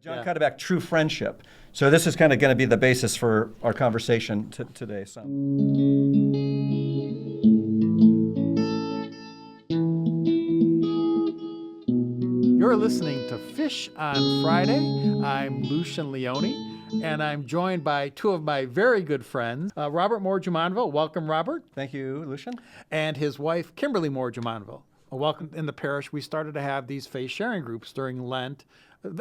John Cuddeback, True Friendship. So this is kind of going to be the basis for our conversation today. So. You're listening to Fish on Friday. I'm Lucian Leone, and I'm joined by two of my very good friends, Robert Moore-Jumonville. Welcome, Robert. Thank you, Lucian. And his wife, Kimberly Moore-Jumonville. Welcome. In the parish, we started to have these faith sharing groups during Lent,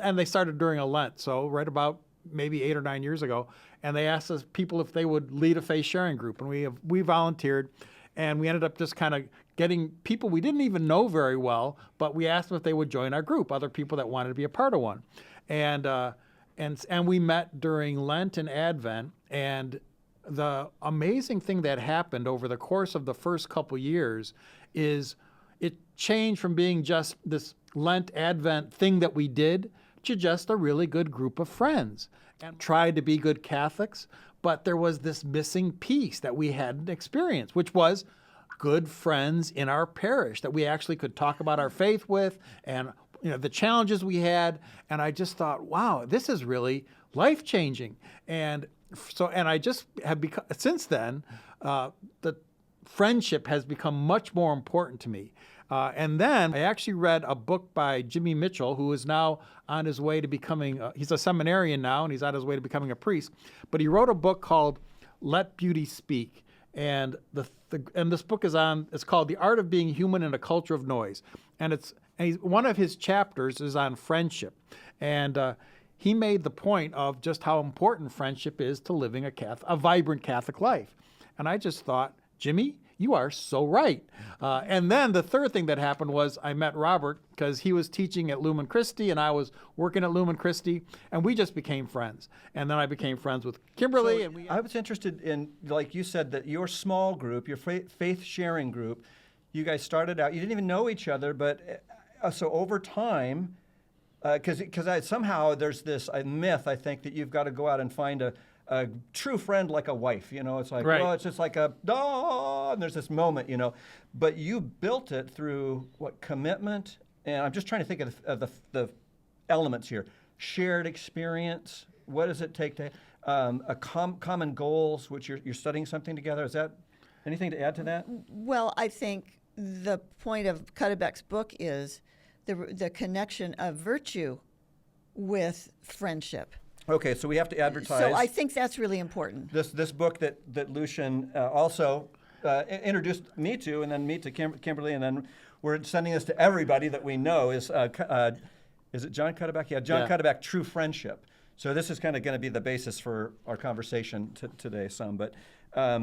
and they started during a Lent, so right about maybe 8 or 9 years ago. And they asked us people if they would lead a faith sharing group, and we volunteered, and we ended up just kind of getting people we didn't even know very well, but we asked them if they would join our group, other people that wanted to be a part of one. And we met during Lent and Advent, and the amazing thing that happened over the course of the first couple years is it changed from being just this Lent Advent thing that we did to just a really good group of friends, and tried to be good Catholics, but there was this missing piece that we hadn't experienced, which was good friends in our parish that we actually could talk about our faith with, and the challenges we had. And I just thought, wow, this is really life-changing. And I just have become, since then, the friendship has become much more important to me. And then I actually read a book by Jimmy Mitchell, who is now on his way to becoming, he's a seminarian now, and he's on his way to becoming a priest. But he wrote a book called Let Beauty Speak. And this book it's called The Art of Being Human in a Culture of Noise. And one of his chapters is on friendship. And he made the point of just how important friendship is to living a vibrant Catholic life. And I just thought, Jimmy, you are so right. And then the third thing that happened was I met Robert because he was teaching at Lumen Christi and I was working at Lumen Christi, and we just became friends. And then I became friends with Kimberly. So I was interested in, like you said, that your small group, your faith sharing group, you guys started out, you didn't even know each other, but so over time, because somehow there's this myth, I think, that you've got to go out and find a true friend like a wife, it's like, right. Well, it's just like and there's this moment, but you built it through commitment, and I'm just trying to think of the elements here. Shared experience, what does it take to, common goals, which you're studying something together. Is that anything to add to that? Well, I think the point of Cuddeback's book is the connection of virtue with friendship. Okay, so we have to advertise. So I think that's really important. This book that Lucian also introduced me to, and then me to Kimberly, and then we're sending this to everybody that we know. Is it John Cuddeback? Yeah, John Cuddeback, True Friendship. So this is kind of going to be the basis for our conversation today. But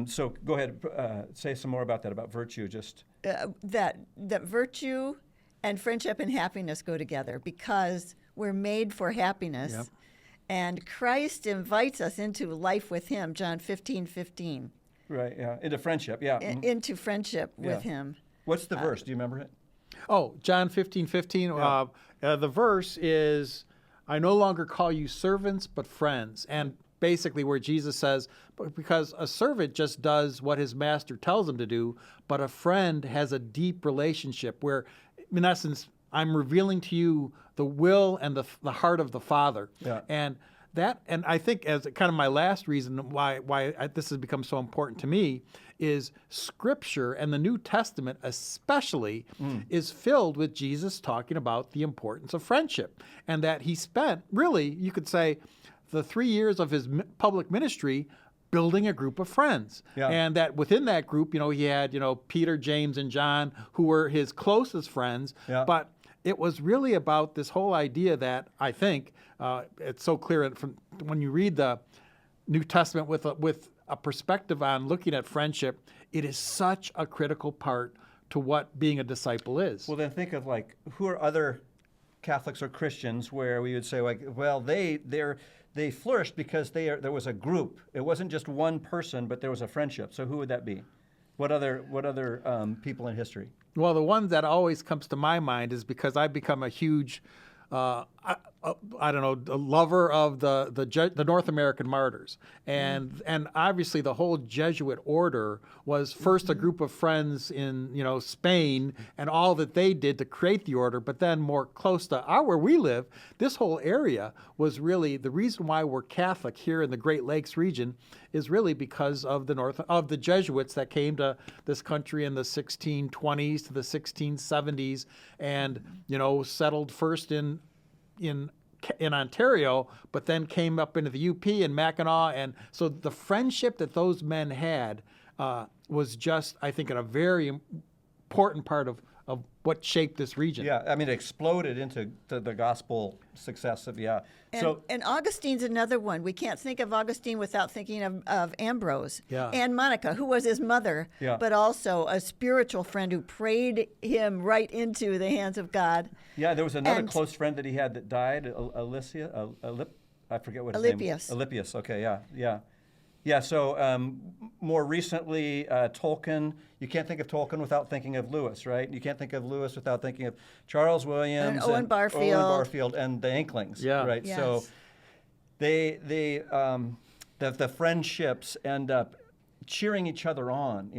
so go ahead, say some more about that, about virtue. Just that virtue and friendship and happiness go together because we're made for happiness. Yep. And Christ invites us into life with him, John 15:15. Right, yeah, into friendship, yeah. Into friendship with him. What's the verse? Do you remember it? Oh, John 15:15. Yeah. The verse is, I no longer call you servants, but friends. And basically where Jesus says, because a servant just does what his master tells him to do, but a friend has a deep relationship where, in essence, I'm revealing to you the will and the heart of the Father. Yeah. And I think as kind of my last reason why this has become so important to me is Scripture, and the New Testament especially, is filled with Jesus talking about the importance of friendship, and that he spent, really, you could say, the 3 years of his public ministry building a group of friends. Yeah. And that within that group, he had, Peter, James, and John, who were his closest friends. Yeah. But it was really about this whole idea that I think it's so clear from when you read the New Testament with a perspective on looking at friendship, it is such a critical part to what being a disciple is. Well, then think of who are other Catholics or Christians where we would say they flourished because there was a group. It wasn't just one person, but there was a friendship. So who would that be? What other people in history? Well, the one that always comes to my mind is because I've become a huge I don't know, a lover of the North American martyrs, and obviously the whole Jesuit order was first a group of friends in Spain and all that they did to create the order, but then more close to where we live, this whole area was really the reason why we're Catholic here in the Great Lakes region is really because of the Jesuits that came to this country in the 1620s to the 1670s, and settled first in Ontario, but then came up into the UP and Mackinac. And so the friendship that those men had was just, I think, a very important part of what shaped this region. Yeah, I mean, it exploded into the gospel success of, And Augustine's another one. We can't think of Augustine without thinking of Ambrose. Yeah. And Monica, who was his mother, but also a spiritual friend who prayed him right into the hands of God. Yeah, there was another close friend that he had that died, I forget what his name was. Alypius, okay, yeah. Yeah, so more recently, Tolkien. You can't think of Tolkien without thinking of Lewis, right? You can't think of Lewis without thinking of Charles Williams and Owen Barfield and the Inklings, yeah. right? Yes. So the friendships end up cheering each other on,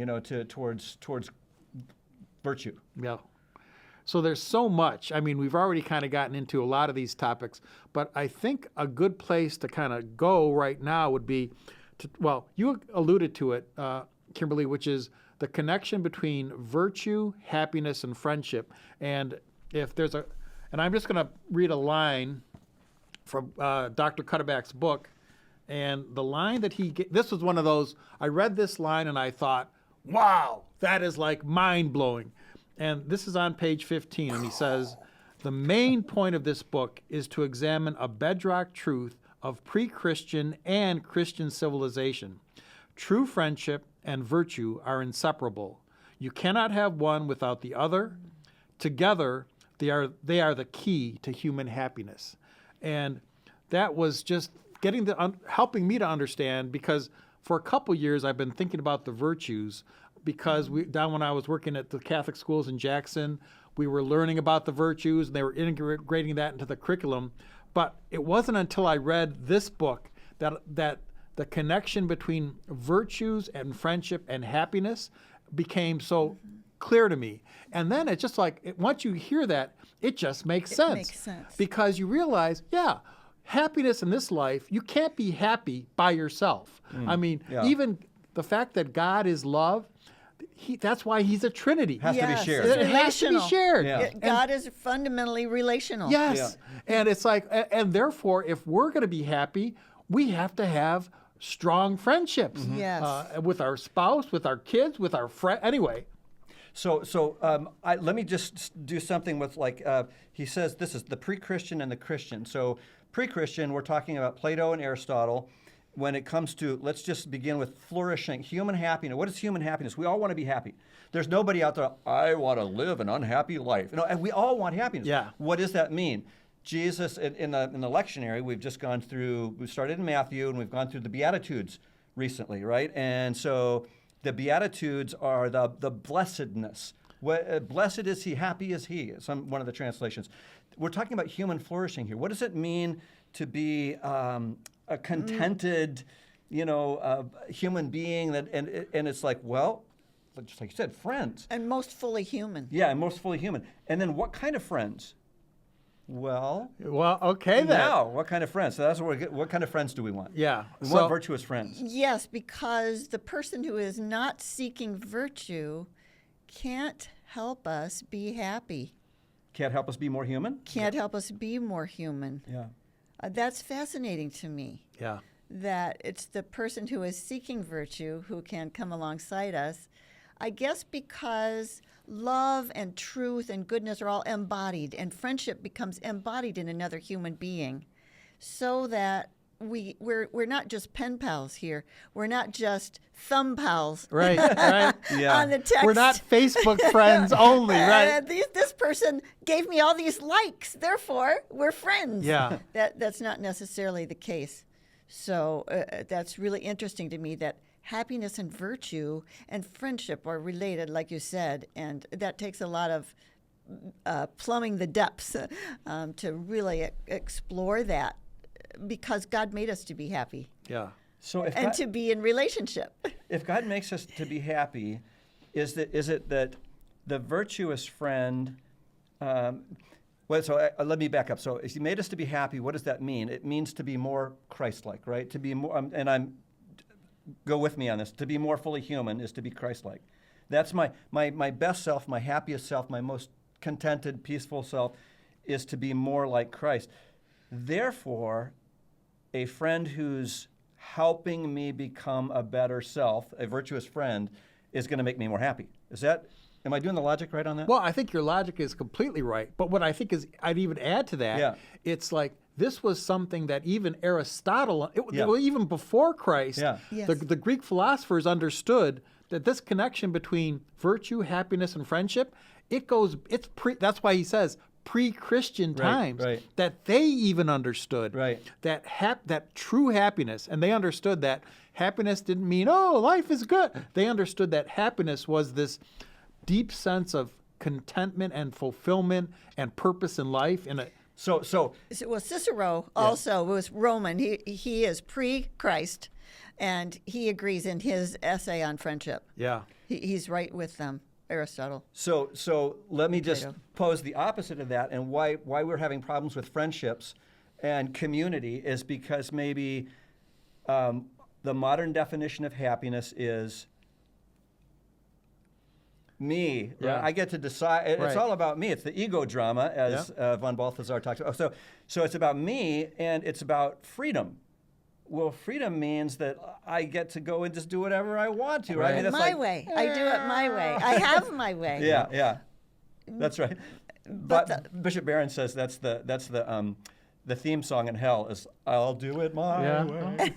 towards virtue. Yeah. So there's so much. I mean, we've already kind of gotten into a lot of these topics, but I think a good place to kind of go right now would be you alluded to it, Kimberly, which is the connection between virtue, happiness, and friendship. And and I'm just going to read a line from Dr. Cutterback's book. And the line that this was one of those, I read this line and I thought, wow, that is like mind-blowing. And this is on page 15, and he says, the main point of this book is to examine a bedrock truth of pre-Christian and Christian civilization. True friendship and virtue are inseparable. You cannot have one without the other. Together, they are the key to human happiness. And that was just helping me to understand, because for a couple years I've been thinking about the virtues, because down when I was working at the Catholic schools in Jackson, we were learning about the virtues and they were integrating that into the curriculum. But it wasn't until I read this book that the connection between virtues and friendship and happiness became so clear to me. And then it's just like, once you hear that, it just makes sense. It makes sense. Because you realize, happiness in this life, you can't be happy by yourself. I mean, even the fact that God is love, that's why he's a Trinity. Has to be shared. It's It has to be shared. Yeah. God is fundamentally relational. Yes. And it's like, and therefore, if we're going to be happy, we have to have strong friendships. Yes. With our spouse, with our kids, with our friend. Anyway. So let me just do something with he says this is the pre-Christian and the Christian. So pre-Christian, we're talking about Plato and Aristotle. When it comes to, let's just begin with flourishing, human happiness. What is human happiness? We all want to be happy. There's nobody out there, I want to live an unhappy life. And we all want happiness. Yeah. What does that mean? Jesus, in the lectionary, we started in Matthew and we've gone through the Beatitudes recently, right? And so the Beatitudes are the blessedness. Blessed is he, happy is he, one of the translations. We're talking about human flourishing here. What does it mean to be a contented, human being and it's like, well, just like you said, friends. And most fully human. Yeah, and most fully human. And then what kind of friends? Well, okay then. Now, what kind of friends? So that's what kind of friends do we want? Yeah. We want virtuous friends. Yes, because the person who is not seeking virtue can't help us be happy. Can't help us be more human? Can't help us be more human. Yeah. That's fascinating to me. Yeah. That it's the person who is seeking virtue who can come alongside us. I guess because love and truth and goodness are all embodied, and friendship becomes embodied in another human being, so that we're not just pen pals here. We're not just thumb pals. Right. Yeah. On the text. We're not Facebook friends only, right? This person gave me all these likes, therefore we're friends. Yeah. That's not necessarily the case. So that's really interesting to me that happiness and virtue and friendship are related, like you said, and that takes a lot of plumbing the depths to really explore that, because God made us to be happy Yeah. So if and God, to be in relationship. if God makes us to be happy, is it that the virtuous friend? Let me back up. So if He made us to be happy, what does that mean? It means to be more Christ-like, right? To be more, go with me on this. To be more fully human is to be Christ-like. That's my best self, my happiest self, my most contented, peaceful self, is to be more like Christ. Therefore, a friend who's helping me become a better self, a virtuous friend, is going to make me more happy. Am I doing the logic right on that? Well, I think your logic is completely right. But what I think is, I'd even add to that, Yeah. it's like this was something that even Aristotle, Yeah. well, even before Christ, Yeah. Yes. the Greek philosophers understood that this connection between virtue, happiness, and friendship, that's why he says pre-Christian times, right. that they even understood Right. that true happiness, and they understood that happiness didn't mean, oh, life is good. They understood that happiness was this deep sense of contentment and fulfillment and purpose in life. So Well, Cicero also was Roman. He is pre-Christ, and he agrees in his essay on friendship. Yeah. He's right with them, Aristotle. So let me just Plato. pose the opposite of that, and why we're having problems with friendships and community is because maybe the modern definition of happiness is me. Yeah. Right? I get to decide. It's Right. all about me. It's the ego drama, as von Balthasar talks about. So it's about me, and it's about freedom. Well, freedom means that I get to go and just do whatever I want to, right? I mean, that's My like, way. I do it my way. I have my way. Yeah, that's right. But Bishop Barron says that's the theme song in hell is "I'll do it my way."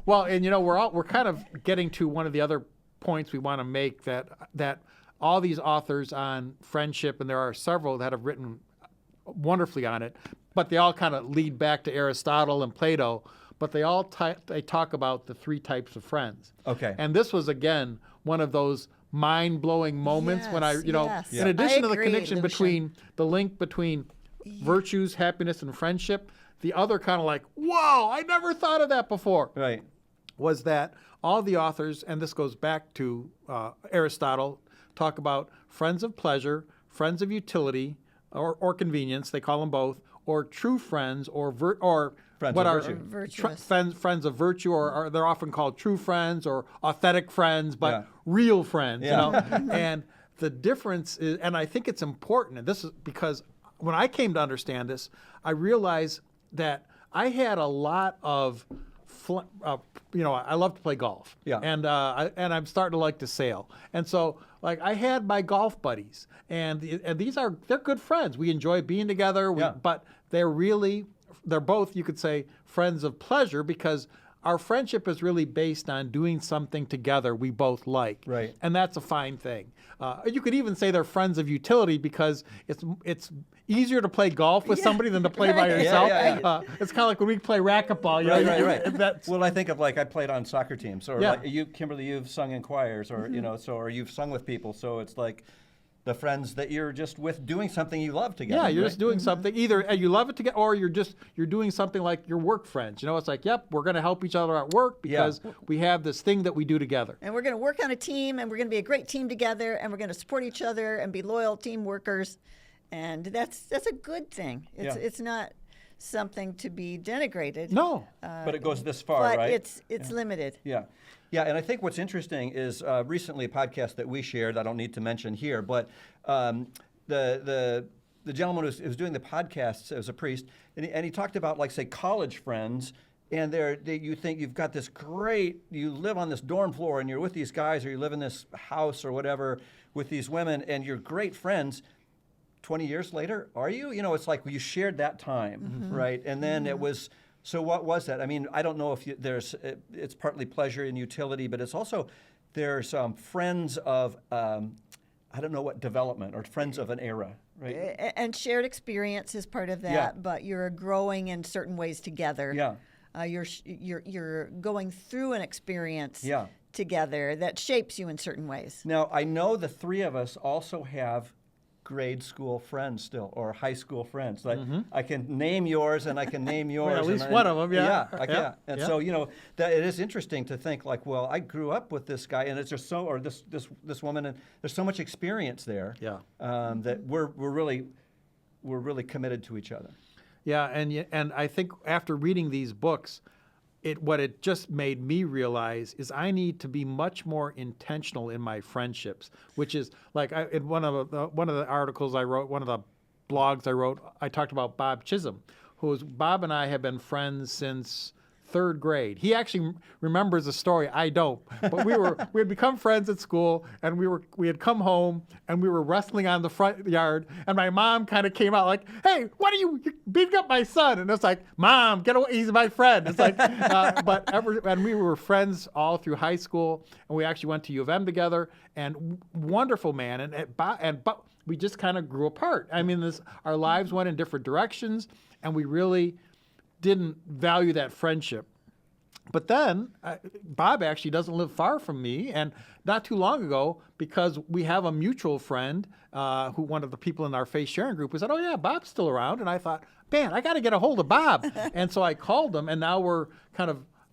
Well, and we're kind of getting to one of the other points we want to make, that all these authors on friendship, and there are several that have written wonderfully on it, but they all kind of lead back to Aristotle and Plato, but they all they talk about the three types of friends. Okay. And this was, again, one of those mind-blowing moments when Yes. in addition to the I agree, connection Lucian. the link between virtues, happiness, and friendship, the other kind of like, whoa, I never thought of that before, Right. was that all the authors, and this goes back to Aristotle, talk about friends of pleasure, friends of utility, or convenience, they call them both, or true friends, or Friends what of are virtue. Virtuous. friends of virtue, or they're often called true friends or authentic friends, but Yeah. real friends, Yeah. And the difference is, and I think it's important, and this is because when I came to understand this, I realized that I had a lot of I love to play golf. Yeah. And I'm starting to like to sail. And so like I had my golf buddies, and they're good friends. We enjoy being together. But they're both, you could say, friends of pleasure, because our friendship is really based on doing something together we both like. Right. And that's a fine thing. You could even say they're friends of utility, because it's easier to play golf with somebody than to play by Right. yourself. Yeah. It's kind of like when we play racquetball. Right. Well, I think of I played on soccer teams, or Yeah. like you, Kimberly, you've sung in choirs, or or you've sung with people. So it's like the friends that you're just with doing something you love together. Yeah, you're right? just doing something. Either you love it together, or you're doing something like your work friends. It's like, yep, we're going to help each other at work because we have this thing that we do together. And we're going to work on a team, and we're going to be a great team together, and we're going to support each other and be loyal team workers. And that's a good thing. It's not something to be denigrated. No. But it goes this far, But right? it's limited. Yeah. And I think what's interesting is recently a podcast that we shared, I don't need to mention here, but the gentleman who was doing the podcast as a priest, and he talked about, say, college friends, and you think you've got this great, you live on this dorm floor, and you're with these guys, or you live in this house or whatever with these women, and you're great friends. 20 years later, are you? It's like you shared that time, right? And then it was... So what was that? I mean, I don't know if it's partly pleasure and utility, but it's also, there's friends of, I don't know what development, or friends of an era, right? And shared experience is part of that, Yeah. but you're growing in certain ways together. Yeah. You're going through an experience Yeah. together that shapes you in certain ways. Now, I know the three of us also have grade school friends still, or high school friends. Like I can name yours and I can name yours. Well, at least and one of them, yeah. Yeah, Yeah, And yeah. so, that it is interesting to think like, well, I grew up with this guy and it's just so, or this woman, and there's so much experience there. Yeah. That we're really committed to each other. Yeah, and I think after reading these books, what it just made me realize is I need to be much more intentional in my friendships, which is like in one of the articles I wrote, one of the blogs I wrote, I talked about Bob Chisholm, Bob and I have been friends since third grade. He actually remembers the story. I don't. But we had become friends at school, and we had come home, and we were wrestling on the front yard, and my mom kind of came out like, "Hey, what are you're beating up my son?" And it's like, "Mom, get away! He's my friend." It's like, and we were friends all through high school, and we actually went to U of M together. And wonderful man, but we just kind of grew apart. I mean, our lives went in different directions, and we really didn't value that friendship. But then Bob actually doesn't live far from me, and not too long ago, because we have a mutual friend, one of the people in our faith sharing group, who said, "Oh yeah, Bob's still around," and I thought, "Man, I got to get a hold of Bob." And so I called him, and now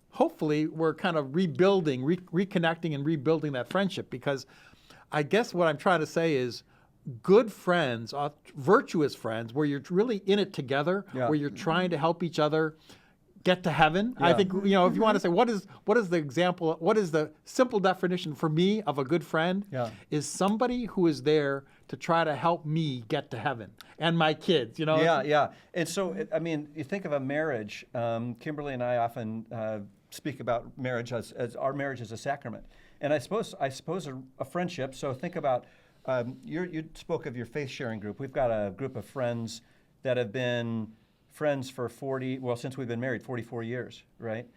hopefully we're kind of rebuilding, reconnecting, and rebuilding that friendship. Because I guess what I'm trying to say is, good friends, virtuous friends, where you're really in it together, where you're trying to help each other get to heaven. I think, if you want to say, what is the example, what is the simple definition for me of a good friend, is somebody who is there to try to help me get to heaven and my kids, Yeah. And so, you think of a marriage. Kimberly and I often speak about marriage as our marriage is a sacrament. And I suppose a friendship, so think about, you spoke of your faith sharing group. We've got a group of friends that have been friends for since we've been married, 44 years, right?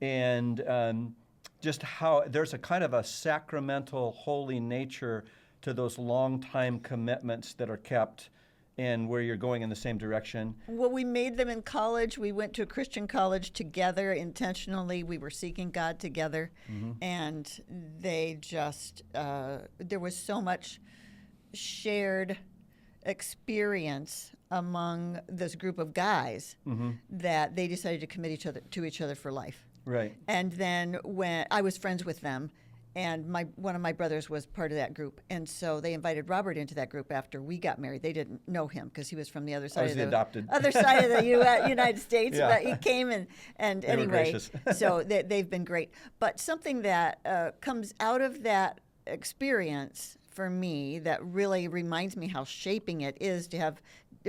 And just how there's a kind of a sacramental, holy nature to those long-time commitments that are kept and where you're going in the same direction. Well, we made them in college. We went to a Christian college together intentionally. We were seeking God together. And they just, there was so much shared experience among this group of guys that they decided to commit to each other for life. Right. And then when I was friends with them, and one of my brothers was part of that group, and so they invited Robert into that group after we got married. They didn't know him because he was from the other side of the adopted. other side of the United States. Yeah. But he came and They were anyway, gracious. so they've been great. But something that comes out of that experience for me that really reminds me how shaping it is to have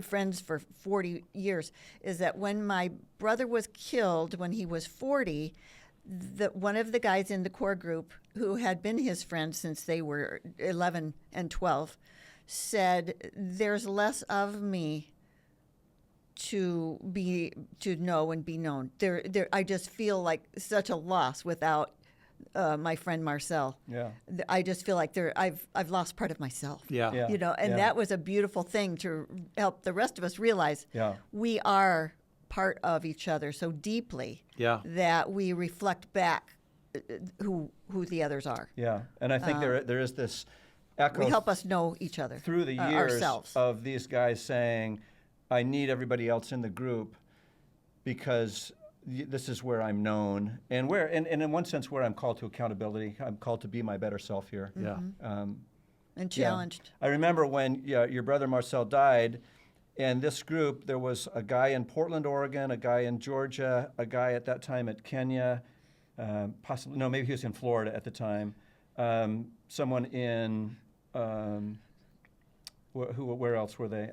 friends for 40 years is that when my brother was killed when he was 40, one of the guys in the core group who had been his friend since they were 11 and 12 said, "There's less of me to know and be known. I just feel like such a loss without my friend Marcel. Yeah. I just feel like I've lost part of myself. Yeah. And that was a beautiful thing to help the rest of us realize we are part of each other so deeply that we reflect back who the others are. Yeah, and I think there is this echo. We help us know each other through the years ourselves. of these guys saying, "I need everybody else in the group because this is where I'm known, and in one sense where I'm called to accountability. I'm called to be my better self here." Yeah. And challenged. I remember when your brother Marcel died, and this group, there was a guy in Portland, Oregon, a guy in Georgia, a guy at that time at Kenya, maybe he was in Florida at the time, someone in, where else were they?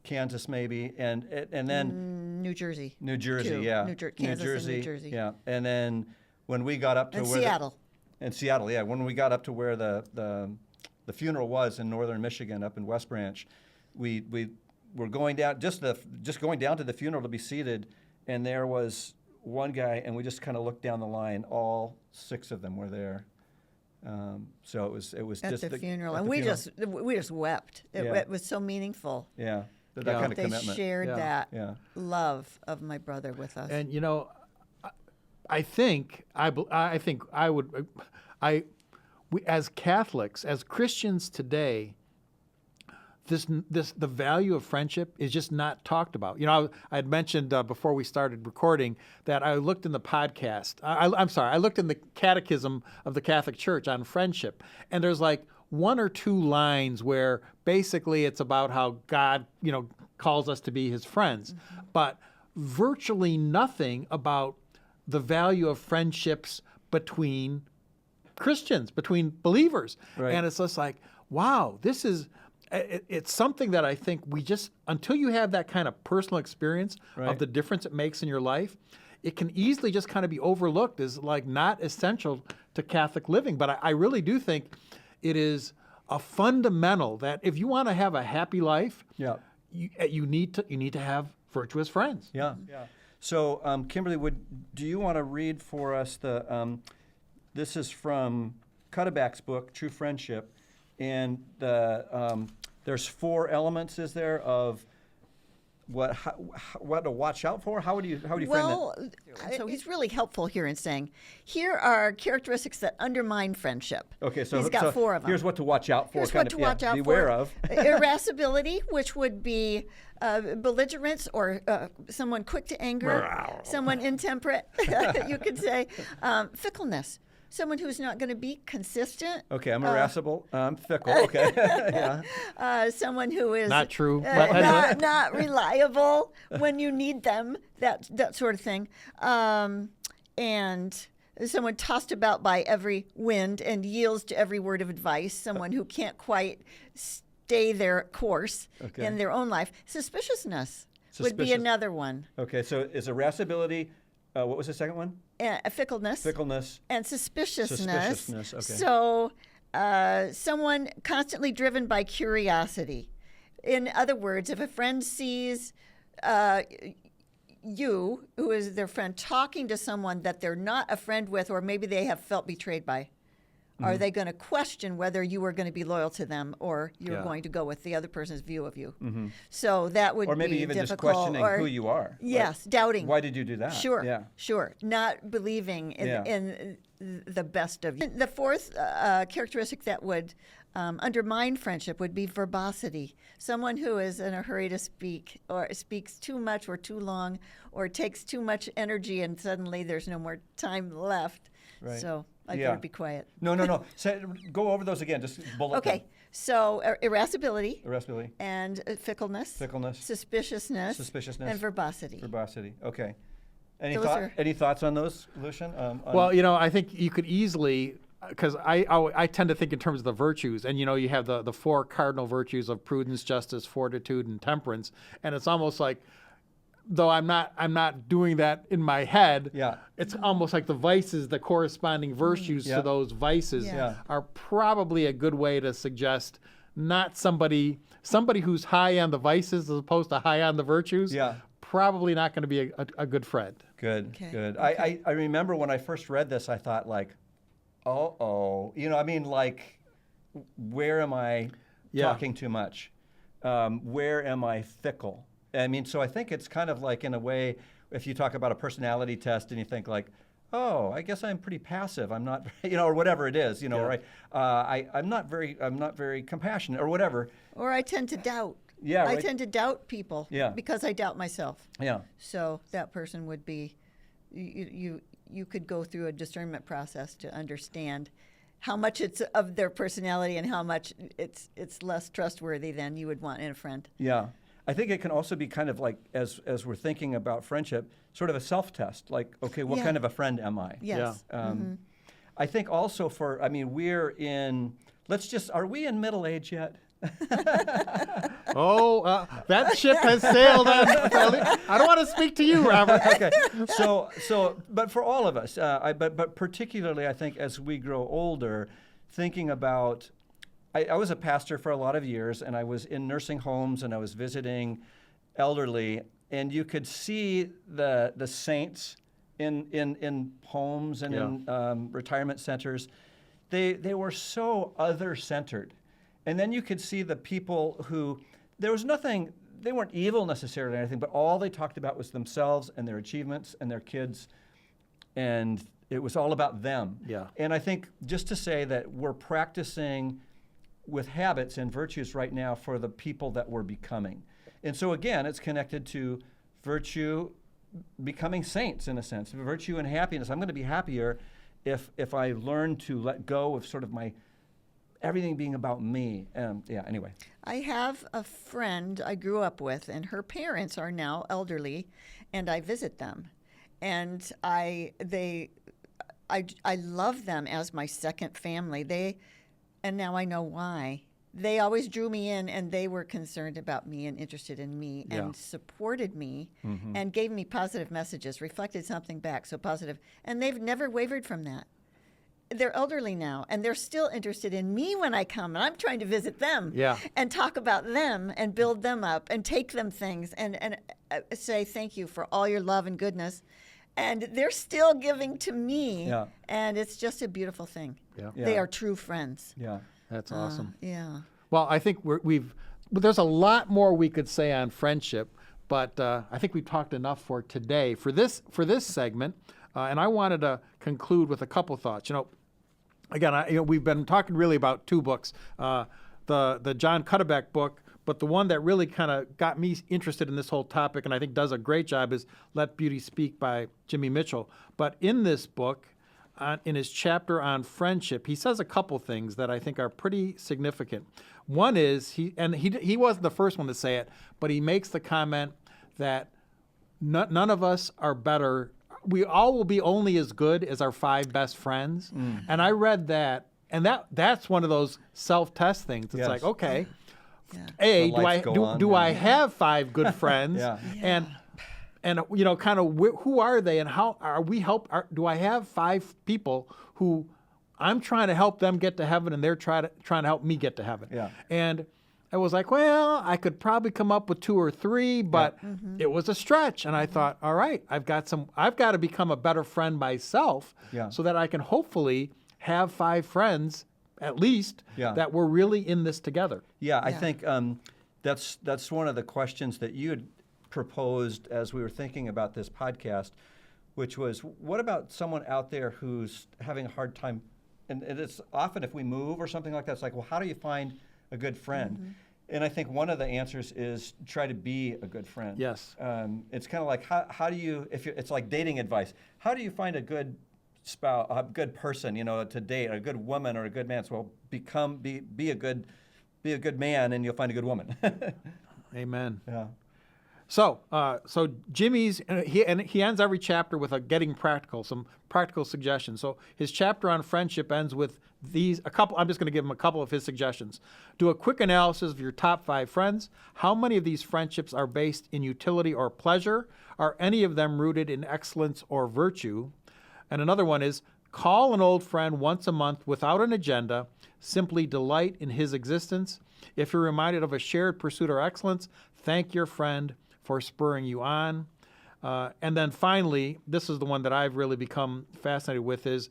Kansas maybe, and then New Jersey. New Jersey, too. yeah. Kansas and New Jersey. Yeah. And then when we got up to And where Seattle. Seattle, yeah. When we got up to where the funeral was in northern Michigan, up in West Branch, we were going down just going down to the funeral to be seated, and there was one guy, and we just kind of looked down the line. All 6 of them were there. So it was At just the funeral, at and the we funeral. just wept. It was so meaningful. Yeah. That Yeah. kind of They commitment. shared Yeah. that love of my brother with us. And I think I we as Catholics, as Christians today, the value of friendship is just not talked about. You know, I had mentioned before we started recording that I looked in the podcast. I'm sorry, I looked in the Catechism of the Catholic Church on friendship, and there's like 1 or 2 lines where basically it's about how God, you know, calls us to be His friends, but virtually nothing about the value of friendships between Christians, between believers. Right. And it's just like, wow, this is. It's something that I think we just, until you have that kind of personal experience Right. of the difference it makes in your life, it can easily just kind of be overlooked as like not essential to Catholic living. But I really do think it is a fundamental that if you want to have a happy life, Yeah. you need to have virtuous friends. Yeah. So, Kimberly, do you want to read for us this is from Cuddeback's book, True Friendship, and there's 4 elements, is there, of what to watch out for? How would you frame that? So he's really helpful here in saying, here are characteristics that undermine friendship. Okay, so he's got 4 of them. Here's what to watch out for. Here's what to watch out beware for. of. Irascibility, which would be belligerence or someone quick to anger, someone intemperate, you could say. Fickleness, someone who's not going to be consistent. Okay, I'm irascible. I'm fickle. Okay, yeah. Someone who is Not true. not reliable when you need them. That sort of thing. And someone tossed about by every wind and yields to every word of advice. Someone who can't quite stay their course in their own life. Suspiciousness would be another one. Okay, so is irascibility. What was the second one? Fickleness. Fickleness. And suspiciousness. Suspiciousness, okay. So someone constantly driven by curiosity. In other words, if a friend sees you, who is their friend, talking to someone that they're not a friend with, or maybe they have felt betrayed by, are they going to question whether you are going to be loyal to them or you're going to go with the other person's view of you? So that would be Or maybe even difficult. just questioning who you are. Yes, doubting. Why did you do that? Sure. Yeah. Sure. Not believing in the best of you. The 4th characteristic that would undermine friendship would be verbosity. Someone who is in a hurry to speak or speaks too much or too long or takes too much energy and suddenly there's no more time left. Right. So I better be quiet. No. Go over those again. Just bullet them. Okay. So irascibility. Irascibility. And fickleness. Fickleness. Suspiciousness. Suspiciousness. And verbosity. Verbosity. Okay. Those Any thoughts on those, Lucian? Well, you know, I think you could easily, because I tend to think in terms of the virtues, and you know, you have the 4 cardinal virtues of prudence, justice, fortitude, and temperance, and it's almost like, though I'm not doing that in my head. Yeah. It's almost like the vices, the corresponding virtues to those vices, are probably a good way to suggest not somebody who's high on the vices as opposed to high on the virtues. Yeah. Probably not going to be a good friend. Good. Okay. Good. I remember when I first read this, I thought like, you know, I mean, like, where am I talking too much? Where am I fickle? I mean, so I think it's kind of like, in a way, if you talk about a personality test and you think like, oh, I guess I'm pretty passive. I'm not, you know, or whatever it is, you know, right? I'm not very compassionate or whatever. Or I tend to doubt. Yeah, I right. tend to doubt people because I doubt myself. Yeah. So that person would be, you could go through a discernment process to understand how much it's of their personality and how much it's less trustworthy than you would want in a friend. Yeah. I think it can also be kind of like, as we're thinking about friendship, sort of a self-test. Like, okay, what kind of a friend am I? Yes. I think also are we in middle age yet? That ship has sailed on. I don't want to speak to you, Robert. Okay. But for all of us, but particularly, I think as we grow older, thinking about, I was a pastor for a lot of years, and I was in nursing homes, and I was visiting elderly, and you could see the saints in homes and in retirement centers. They were so other-centered. And then you could see the people who, there was nothing, they weren't evil necessarily or anything, but all they talked about was themselves and their achievements and their kids. And It was all about them. Yeah. And I think just to say that we're practicing with habits and virtues right now for the people that we're becoming. And so again, it's connected to virtue, becoming saints in a sense, virtue and happiness. I'm going to be happier if I learn to let go of sort of my everything being about me. Anyway. I have a friend I grew up with, and her parents are now elderly, and I visit them. And I love them as my second family. And now I know why. They always drew me in, and they were concerned about me and interested in me and supported me and gave me positive messages, reflected something back, so positive. And they've never wavered from that. They're elderly now, and they're still interested in me when I come, and I'm trying to visit them and talk about them and build them up and take them things and say thank you for all your love and goodness. And they're still giving to me, and it's just a beautiful thing. Yeah. They are true friends. Yeah. That's awesome. Yeah. Well, I think there's a lot more we could say on friendship, but I think we've talked enough for today. For this segment, and I wanted to conclude with a couple thoughts. Again, we've been talking really about two books, the John Cuddeback book, but the one that really kind of got me interested in this whole topic, and I think does a great job, is Let Beauty Speak by Jimmy Mitchell. But in this book, in his chapter on friendship, he says a couple things that I think are pretty significant. One is, he wasn't the first one to say it, but he makes the comment that none of us are better. We all will be only as good as our 5 best friends. And I read that, and that's one of those self-test things. It's like, okay, do I have 5 good friends? And kind of who are they, and how are we do I have 5 people who I'm trying to help them get to heaven, and they're trying to help me get to heaven? Yeah. And I was like, well, I could probably come up with 2 or 3, but it was a stretch. And I thought, all right, I've got to become a better friend myself, so that I can hopefully have 5 friends at least that we're really in this together. I think that's one of the questions that you had proposed as we were thinking about this podcast, which was, what about someone out there who's having a hard time? And it's often if we move or something like that, it's like, well, how do you find a good friend? And I think one of the answers is try to be a good friend. Yes. It's kind of like, how do you, it's like dating advice. How do you find a good spouse, a good person, to date, a good woman or a good man? So be a good man, and you'll find a good woman. Amen. Yeah. So Jimmy's, he ends every chapter with getting practical, some practical suggestions. So his chapter on friendship ends with I'm just going to give him a couple of his suggestions. Do a quick analysis of your top 5 friends. How many of these friendships are based in utility or pleasure? Are any of them rooted in excellence or virtue? And another one is, call an old friend once a month without an agenda. Simply delight in his existence. If you're reminded of a shared pursuit or excellence, thank your friend for spurring you on. And then finally, this is the one that I've really become fascinated with, is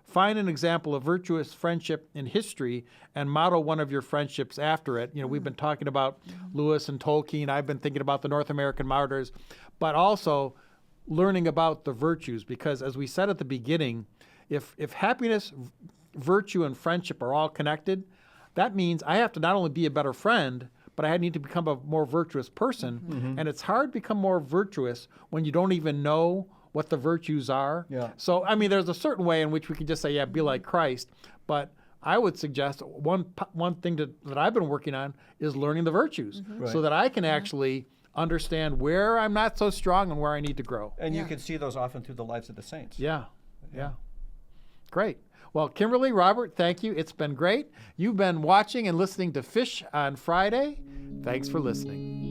find an example of virtuous friendship in history and model one of your friendships after it. We've been talking about Lewis and Tolkien. I've been thinking about the North American martyrs, but also learning about the virtues, because as we said at the beginning, if happiness, virtue, and friendship are all connected, that means I have to not only be a better friend, but I need to become a more virtuous person. And it's hard to become more virtuous when you don't even know what the virtues are. So, there's a certain way in which we can just say, be like Christ. But I would suggest one thing that I've been working on is learning the virtues, so that I can actually understand where I'm not so strong and where I need to grow. And you can see those often through the lives of the saints. Yeah. Great. Well, Kimberly, Robert, thank you. It's been great. You've been watching and listening to Fish on Friday. Thanks for listening.